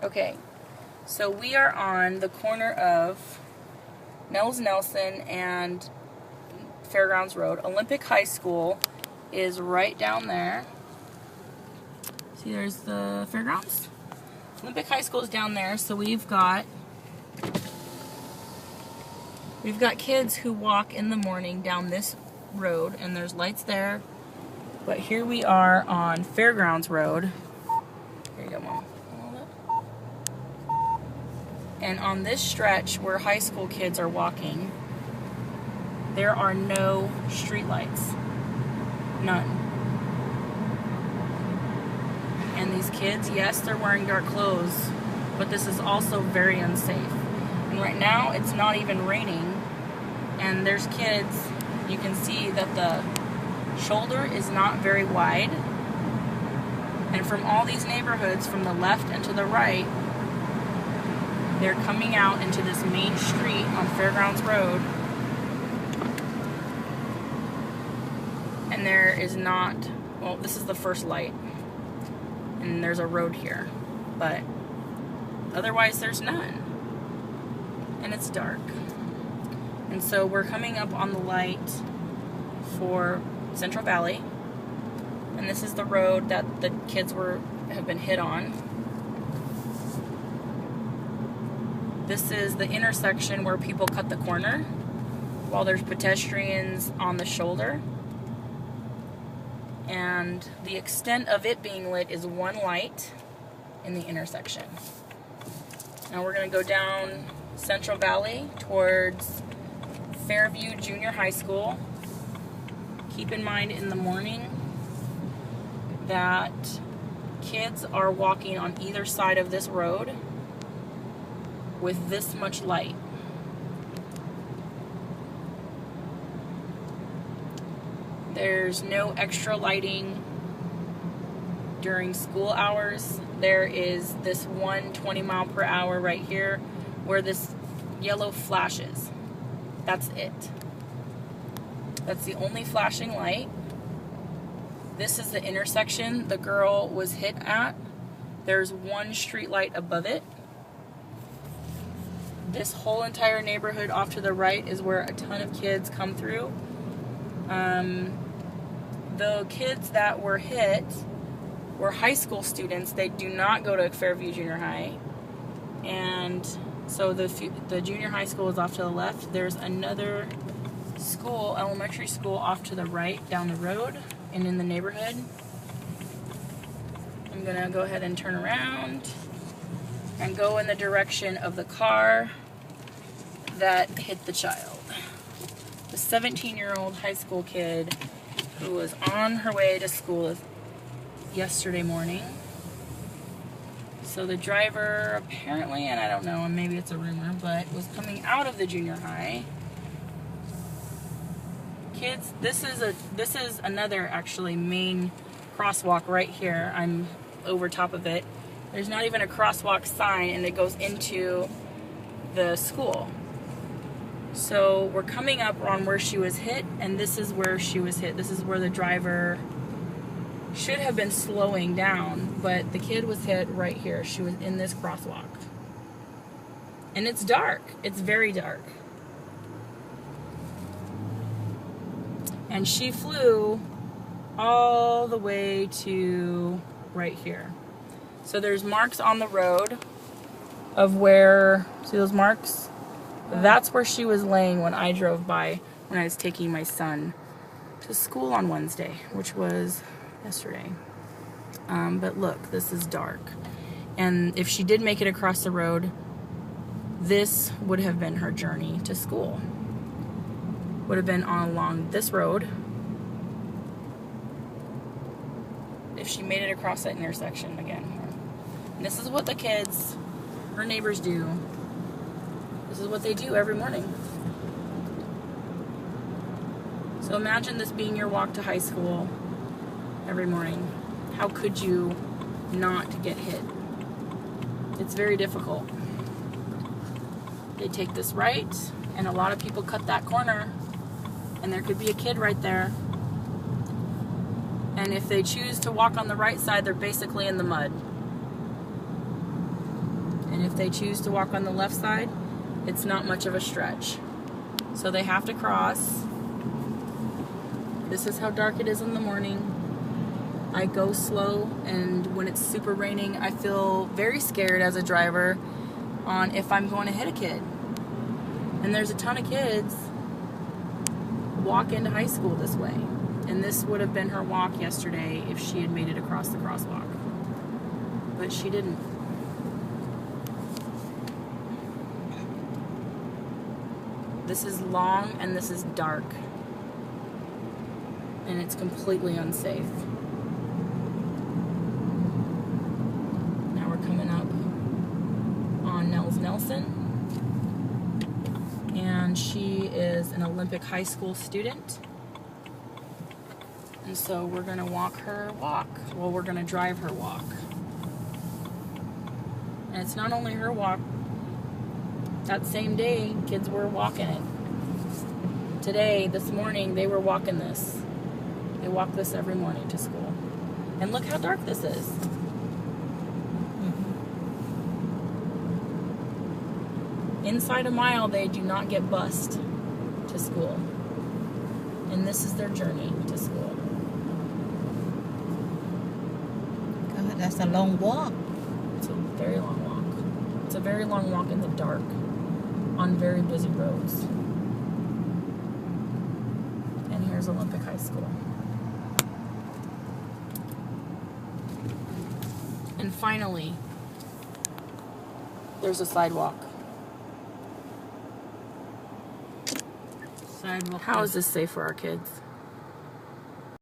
Okay, so we are on the corner of Nels Nelson and Fairgrounds Road. Olympic High School is right down there. See, there's the fairgrounds. Olympic High School is down there, so we've got kids who walk in the morning down this road, and there's lights there. But here we are on Fairgrounds Road. Here you go, Mom. And on this stretch where high school kids are walking, there are no street lights. None. And these kids, yes, they're wearing dark clothes, but this is also very unsafe. And right now, it's not even raining, and there's kids. You can see that the shoulder is not very wide. And from all these neighborhoods, from the left and to the right, they're coming out into this main street on Fairgrounds Road. And there is not, well, this is the first light. And there's a road here. But otherwise there's none. And it's dark. And so we're coming up on the light for Central Valley. And this is the road that the kids have been hit on. This is the intersection where people cut the corner while there's pedestrians on the shoulder. And the extent of it being lit is one light in the intersection. Now we're going to go down Central Valley towards Fairview Jr High School. Keep in mind in the morning that kids are walking on either side of this road with this much light. There's no extra lighting during school hours. There is this 120 mile per hour right here where this yellow flashes. That's it. That's the only flashing light. This is the intersection the girl was hit at. There's one street light above it. This whole entire neighborhood off to the right is where a ton of kids come through. The kids that were hit were high school students. They do not go to Fairview Junior High. And so the junior high school is off to the left. There's another school, elementary school, off to the right down the road and in the neighborhood. I'm going to go ahead and turn around and go in the direction of the car that hit the child. The 17-year-old high school kid who was on her way to school yesterday morning. So the driver apparently, and I don't know, and maybe it's a rumor, but was coming out of the junior high. Kids, this is another actually main crosswalk right here. I'm over top of it. There's not even a crosswalk sign, and it goes into the school. So we're coming up on where she was hit, and this is where she was hit. This is where the driver should have been slowing down, but the kid was hit right here. She was in this crosswalk. And it's dark. It's very dark. And she flew all the way to right here. So there's marks on the road of where, see those marks? That's where she was laying when I drove by when I was taking my son to school on Wednesday, which was yesterday. But look, this is dark. And if she did make it across the road, this would have been her journey to school. Would have been along this road if she made it across that intersection again. And this is what the kids, her neighbors, do. This is what they do every morning. So imagine this being your walk to high school every morning. How could you not get hit? It's very difficult. They take this right, and a lot of people cut that corner, and there could be a kid right there. And if they choose to walk on the right side, they're basically in the mud. And if they choose to walk on the left side, it's not much of a stretch. So they have to cross. This is how dark it is in the morning. I go slow, and when it's super raining, I feel very scared as a driver on if I'm going to hit a kid. And there's a ton of kids walk into high school this way. And this would have been her walk yesterday if she had made it across the crosswalk. But she didn't. This is long and this is dark. And it's completely unsafe. Now we're coming up on Nels Nelson. And she is an Olympic high school student. And so we're going to walk her walk. Well, we're going to drive her walk. And it's not only her walk. That same day, kids were walking it. Today, this morning, they were walking this. They walk this every morning to school. And look how dark this is. Inside a mile, they do not get bused to school. And this is their journey to school. God, that's a long walk. It's a very long walk. It's a very long walk in the dark on very busy roads. And here's Olympic High School. And finally, there's a sidewalk. How is this safe for our kids?